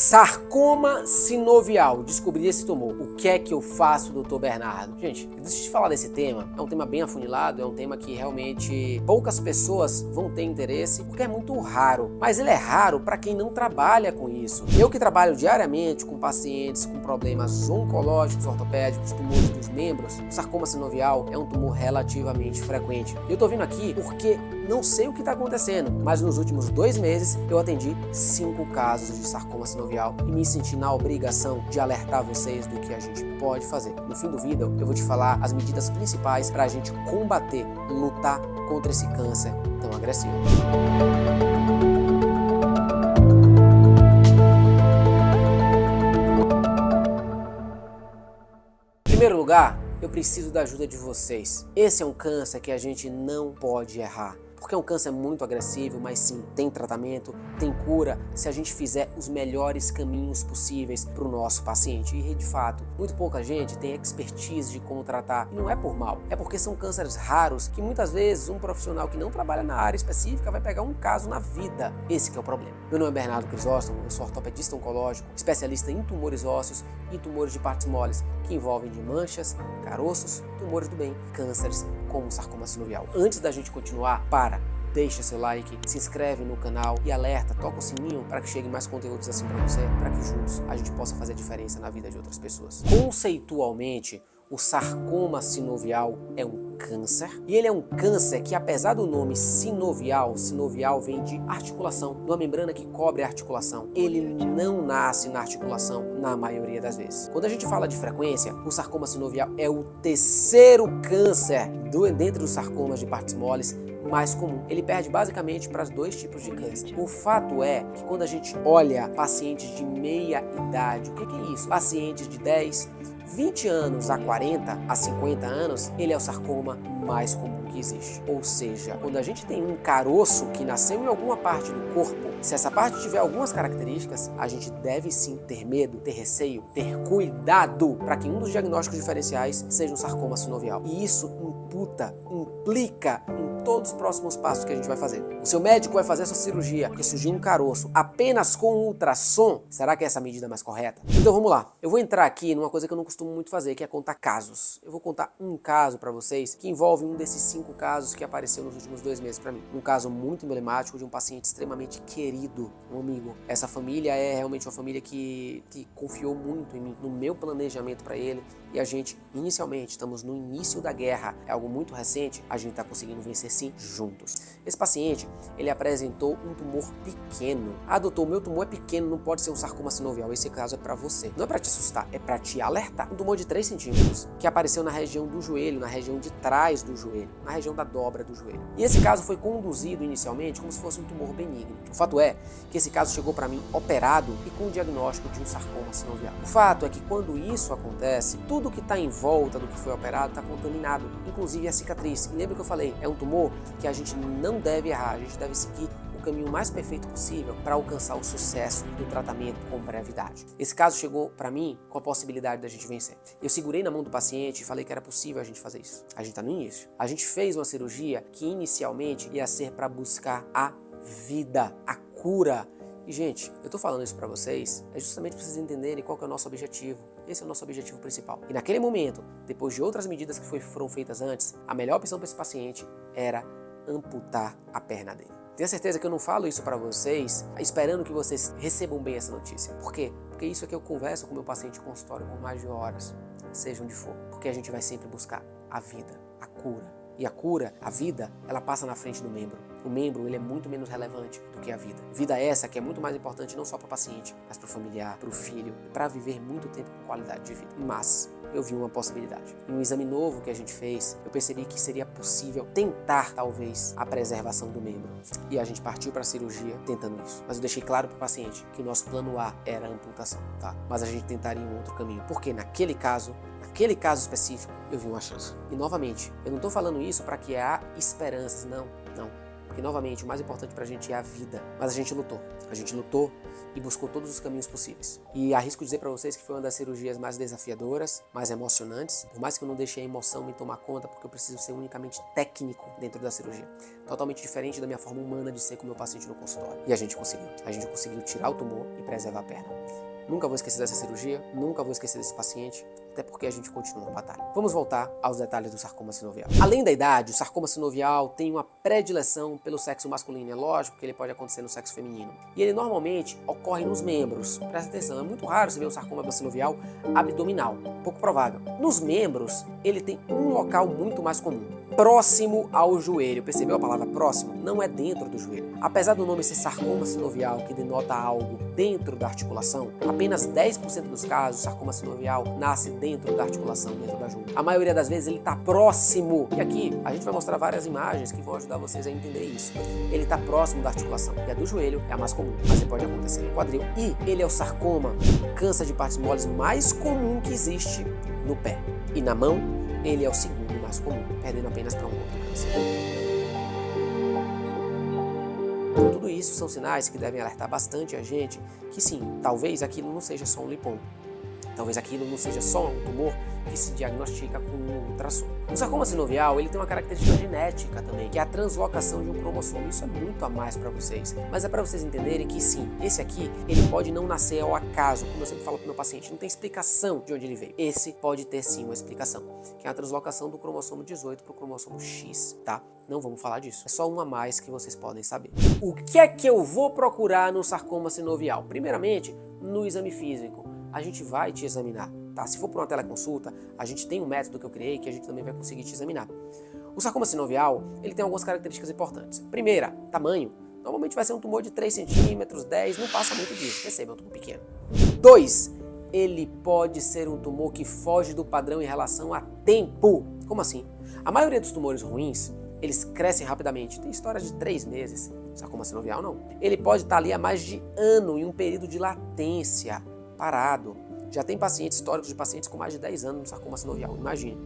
Sarcoma sinovial, descobri esse tumor. O que é que eu faço, doutor Bernardo? Gente, deixa eu te falar desse tema. É um tema bem afunilado, é um tema que realmente poucas pessoas vão ter interesse, porque é muito raro. Mas ele é raro para quem não trabalha com isso. Eu que trabalho diariamente com pacientes com problemas oncológicos, ortopédicos, tumores dos membros, o sarcoma sinovial é um tumor relativamente frequente. Eu tô vindo aqui porque não sei o que está acontecendo, mas nos últimos 2 meses eu atendi 5 casos de sarcoma sinovial e me senti na obrigação de alertar vocês do que a gente pode fazer. No fim do vídeo eu vou te falar as medidas principais para a gente combater, lutar contra esse câncer tão agressivo. Em primeiro lugar, eu preciso da ajuda de vocês. Esse é um câncer que a gente não pode errar. Porque é um câncer muito agressivo, mas sim, tem tratamento, tem cura, se a gente fizer os melhores caminhos possíveis para o nosso paciente. E de fato, muito pouca gente tem expertise de como tratar. E não é por mal, é porque são cânceres raros que muitas vezes um profissional que não trabalha na área específica vai pegar um caso na vida. Esse que é o problema. Meu nome é Bernardo Crisóstomo, eu sou ortopedista oncológico, especialista em tumores ósseos e tumores de partes moles, que envolvem de manchas, caroços, tumores do bem, cânceres como o sarcoma sinovial. Antes da gente continuar, deixa seu like, se inscreve no canal e alerta, toca o sininho para que chegue mais conteúdos assim para você, para que juntos a gente possa fazer a diferença na vida de outras pessoas. Conceitualmente, o sarcoma sinovial é um câncer, e ele é um câncer que, apesar do nome sinovial vem de articulação, de uma membrana que cobre a articulação, ele não nasce na articulação na maioria das vezes. Quando a gente fala de frequência, o sarcoma sinovial é o terceiro câncer dentre os sarcomas de partes moles mais comum. Ele perde basicamente para os 2 tipos de câncer. O fato é que quando a gente olha pacientes de meia idade, o que é isso? Pacientes de 10, 20 anos a 40, a 50 anos, ele é o sarcoma mais comum que existe. Ou seja, quando a gente tem um caroço que nasceu em alguma parte do corpo, se essa parte tiver algumas características, a gente deve sim ter medo, ter receio, ter cuidado para que um dos diagnósticos diferenciais seja um sarcoma sinovial. E isso implica em todos os próximos passos que a gente vai fazer. O seu médico vai fazer a sua cirurgia porque surgiu um caroço apenas com ultrassom. Será que é essa a medida mais correta? Então vamos lá. Eu vou entrar aqui numa coisa que eu não costumo muito fazer, que é contar casos. Eu vou contar um caso para vocês que envolve um desses 5 casos que apareceu nos últimos 2 meses para mim. Um caso muito emblemático de um paciente extremamente querido, um amigo. Essa família é realmente uma família que confiou muito em mim, no meu planejamento para ele, e a gente, inicialmente, estamos no início da guerra, é algo muito recente, a gente está conseguindo vencer sim juntos. Esse paciente, ele apresentou um tumor pequeno. Ah, doutor, meu tumor é pequeno, não pode ser um sarcoma sinovial. Esse caso é para você. Não é para te assustar, é para te alertar. Um tumor de 3 centímetros, que apareceu na região do joelho, na região de trás do joelho, na região da dobra do joelho. E esse caso foi conduzido inicialmente como se fosse um tumor benigno. O fato é que esse caso chegou para mim operado e com o diagnóstico de um sarcoma sinovial. O fato é que quando isso acontece, tudo que está em volta do que foi operado está contaminado, inclusive a cicatriz. E lembra que eu falei, é um tumor que a gente não deve errar, a gente deve seguir o caminho mais perfeito possível para alcançar o sucesso do tratamento com brevidade. Esse caso chegou para mim com a possibilidade da gente vencer. Eu segurei na mão do paciente e falei que era possível a gente fazer isso. A gente está no início. A gente fez uma cirurgia que inicialmente ia ser para buscar a vida, a cura. E, gente, eu tô falando isso para vocês justamente para vocês entenderem qual que é o nosso objetivo. Esse é o nosso objetivo principal. E naquele momento, depois de outras medidas que foram feitas antes, a melhor opção para esse paciente era amputar a perna dele. Tenha certeza que eu não falo isso para vocês esperando que vocês recebam bem essa notícia. Por quê? Porque isso é que eu converso com o meu paciente em consultório por mais de horas, seja onde for. Porque a gente vai sempre buscar a vida, a cura. E a cura, a vida, ela passa na frente do membro. O membro, ele é muito menos relevante do que a vida. Vida essa que é muito mais importante não só para o paciente, mas para o familiar, para o filho, para viver muito tempo com qualidade de vida. Mas eu vi uma possibilidade. Em um exame novo que a gente fez, eu percebi que seria possível tentar, talvez, a preservação do membro. E a gente partiu para a cirurgia tentando isso. Mas eu deixei claro para o paciente que o nosso plano A era a amputação, tá? Mas a gente tentaria um outro caminho. Porque naquele caso eu vi uma chance. E novamente, eu não estou falando isso para que há esperanças, não. porque novamente o mais importante pra gente é a vida. Mas a gente lutou e buscou todos os caminhos possíveis. E arrisco dizer pra vocês que foi uma das cirurgias mais desafiadoras, mais emocionantes, por mais que eu não deixei a emoção me tomar conta, porque eu preciso ser unicamente técnico dentro da cirurgia. Totalmente diferente da minha forma humana de ser com o meu paciente no consultório. E a gente conseguiu tirar o tumor e preservar a perna. Nunca vou esquecer dessa cirurgia, nunca vou esquecer desse paciente, até porque a gente continua a batalha. Vamos voltar aos detalhes do sarcoma sinovial. Além da idade, o sarcoma sinovial tem uma predileção pelo sexo masculino. É lógico que ele pode acontecer no sexo feminino. E ele normalmente ocorre nos membros. Presta atenção, é muito raro você ver um sarcoma sinovial abdominal, pouco provável. Nos membros, ele tem um local muito mais comum, próximo ao joelho. Percebeu a palavra próximo? Não é dentro do joelho. Apesar do nome ser sarcoma sinovial, que denota algo dentro da articulação, apenas 10% dos casos, o sarcoma sinovial nasce dentro da articulação, dentro da junta. A maioria das vezes ele está próximo. E aqui a gente vai mostrar várias imagens que vão ajudar vocês a entender isso. Ele está próximo da articulação. E a do joelho é a mais comum, mas ele pode acontecer no quadril. E ele é o sarcoma, câncer de partes moles mais comum que existe no pé. E na mão, ele é o segundo mais comum, perdendo apenas para um outro câncer. Então, tudo isso são sinais que devem alertar bastante a gente que sim, talvez aquilo não seja só um lipoma. Talvez aquilo não seja só um tumor que se diagnostica com um ultrassom. O sarcoma sinovial ele tem uma característica genética também, que é a translocação de um cromossomo. Isso é muito a mais para vocês. Mas é para vocês entenderem que sim, esse aqui, ele pode não nascer ao acaso, como eu sempre falo para o meu paciente, não tem explicação de onde ele veio. Esse pode ter sim uma explicação, que é a translocação do cromossomo 18 para o cromossomo X, tá? Não vamos falar disso. É só uma a mais que vocês podem saber. O que é que eu vou procurar no sarcoma sinovial? Primeiramente, no exame físico. A gente vai te examinar, tá? Se for por uma teleconsulta, a gente tem um método que eu criei que a gente também vai conseguir te examinar. O sarcoma sinovial, ele tem algumas características importantes. Primeira, tamanho. Normalmente vai ser um tumor de 3 centímetros, 10, não passa muito disso. Perceba, é um tumor pequeno. 2, ele pode ser um tumor que foge do padrão em relação a tempo. Como assim? A maioria dos tumores ruins, eles crescem rapidamente. Tem histórias de 3 meses. O sarcoma sinovial não. Ele pode estar ali há mais de ano, em um período de latência, parado. Já tem pacientes, históricos de pacientes com mais de 10 anos no sarcoma sinovial, imagine.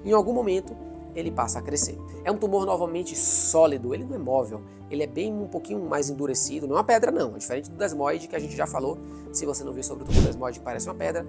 Em algum momento, ele passa a crescer. É um tumor novamente sólido, ele não é móvel, ele é bem um pouquinho mais endurecido, não é uma pedra não, é diferente do desmoide que a gente já falou. Se você não viu sobre o tumor desmoide que parece uma pedra,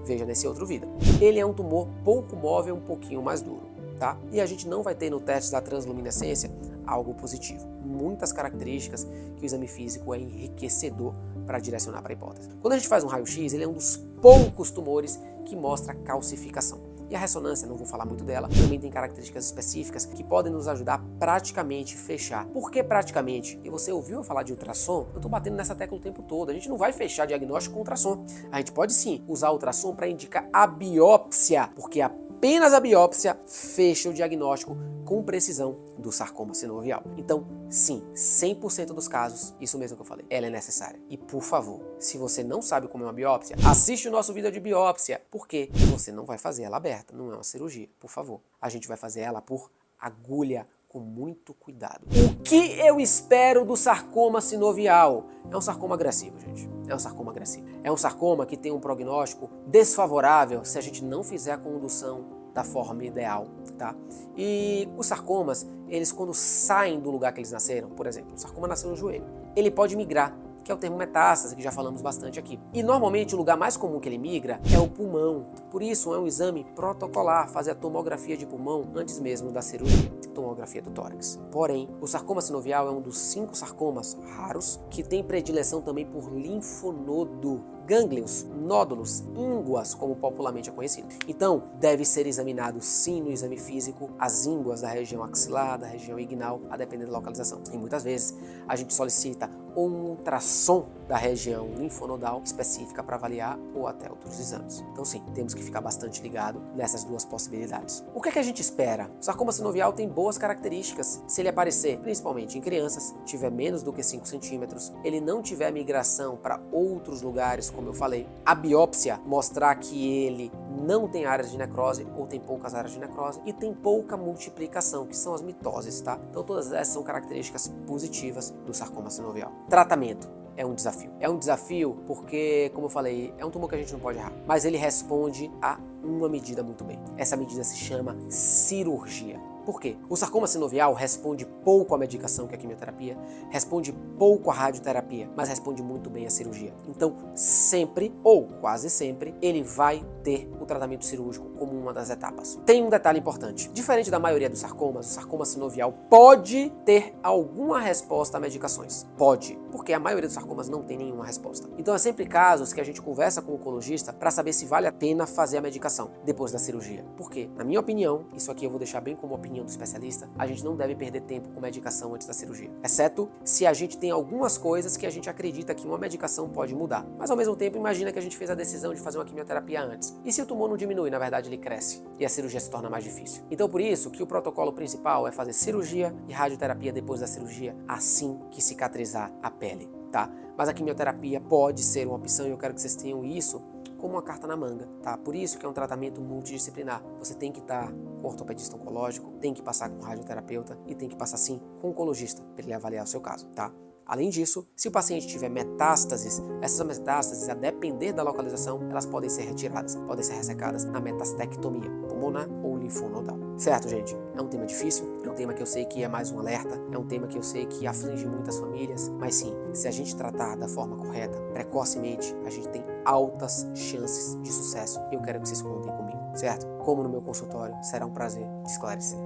veja nesse outro vídeo. Ele é um tumor pouco móvel, um pouquinho mais duro, tá? E a gente não vai ter no teste da transluminescência algo positivo. Muitas características que o exame físico é enriquecedor para direcionar para a hipótese. Quando a gente faz um raio-x, ele é um dos poucos tumores que mostra calcificação. E a ressonância, não vou falar muito dela, também tem características específicas que podem nos ajudar a praticamente fechar. Por que praticamente? E você ouviu eu falar de ultrassom? Eu estou batendo nessa tecla o tempo todo. A gente não vai fechar diagnóstico com ultrassom. A gente pode sim usar o ultrassom para indicar a biópsia, porque apenas a biópsia fecha o diagnóstico com precisão do sarcoma sinovial. Então, sim, 100% dos casos, isso mesmo que eu falei, ela é necessária. E por favor, se você não sabe como é uma biópsia, assiste o nosso vídeo de biópsia, porque você não vai fazer ela aberta, não é uma cirurgia, por favor. A gente vai fazer ela por agulha, com muito cuidado. O que eu espero do sarcoma sinovial? É um sarcoma agressivo, gente. É um sarcoma agressivo. É um sarcoma que tem um prognóstico desfavorável se a gente não fizer a condução da forma ideal, tá? E os sarcomas, eles quando saem do lugar que eles nasceram, por exemplo, o sarcoma nasceu no joelho, ele pode migrar, que é o termo metástase, que já falamos bastante aqui. E normalmente o lugar mais comum que ele migra é o pulmão. Por isso é um exame protocolar fazer a tomografia de pulmão antes mesmo da cirurgia, tomografia do tórax. Porém, o sarcoma sinovial é um dos 5 sarcomas raros que tem predileção também por linfonodo, gânglios, nódulos, ínguas, como popularmente é conhecido. Então, deve ser examinado sim no exame físico as ínguas da região axilar, da região inguinal, a depender da localização. E muitas vezes a gente solicita um ultrassom da região linfonodal específica para avaliar ou até outros exames. Então sim, temos que ficar bastante ligado nessas duas possibilidades. O que é que a gente espera? O sarcoma sinovial tem boas características. Se ele aparecer, principalmente em crianças, tiver menos do que 5 centímetros, ele não tiver migração para outros lugares, como eu falei, a biópsia mostrar que ele não tem áreas de necrose ou tem poucas áreas de necrose e tem pouca multiplicação, que são as mitoses, tá? Então todas essas são características positivas do sarcoma sinovial. Tratamento. É um desafio. É um desafio porque, como eu falei, é um tumor que a gente não pode errar. Mas ele responde a uma medida muito bem. Essa medida se chama cirurgia. Por quê? O sarcoma sinovial responde pouco à medicação, que é a quimioterapia, responde pouco à radioterapia, mas responde muito bem à cirurgia. Então, sempre, ou quase sempre, ele vai ter o tratamento cirúrgico como uma das etapas. Tem um detalhe importante. Diferente da maioria dos sarcomas, o sarcoma sinovial pode ter alguma resposta a medicações. Pode, porque a maioria dos sarcomas não tem nenhuma resposta. Então, é sempre casos que a gente conversa com o oncologista para saber se vale a pena fazer a medicação depois da cirurgia. Porque, na minha opinião, isso aqui eu vou deixar bem como opinião do especialista, a gente não deve perder tempo com medicação antes da cirurgia. Exceto se a gente tem algumas coisas que a gente acredita que uma medicação pode mudar. Mas, ao mesmo tempo, imagina que a gente fez a decisão de fazer uma quimioterapia antes. E se o tumor não diminui, na verdade ele cresce e a cirurgia se torna mais difícil. Então, por isso que o protocolo principal é fazer cirurgia e radioterapia depois da cirurgia, assim que cicatrizar a pele, tá? Mas a quimioterapia pode ser uma opção e eu quero que vocês tenham isso como uma carta na manga, tá? Por isso que é um tratamento multidisciplinar. Você tem que estar com ortopedista oncológico, tem que passar com radioterapeuta e tem que passar sim com oncologista para ele avaliar o seu caso, tá? Além disso, se o paciente tiver metástases, essas metástases, a depender da localização, elas podem ser retiradas, podem ser ressecadas na metastectomia pulmonar ou linfonodal. Certo, gente? É um tema difícil, é um tema que eu sei que é mais um alerta, é um tema que eu sei que aflige muitas famílias, mas sim, se a gente tratar da forma correta, precocemente, a gente tem altas chances de sucesso e eu quero que vocês contem comigo, certo? Como no meu consultório, será um prazer te esclarecer.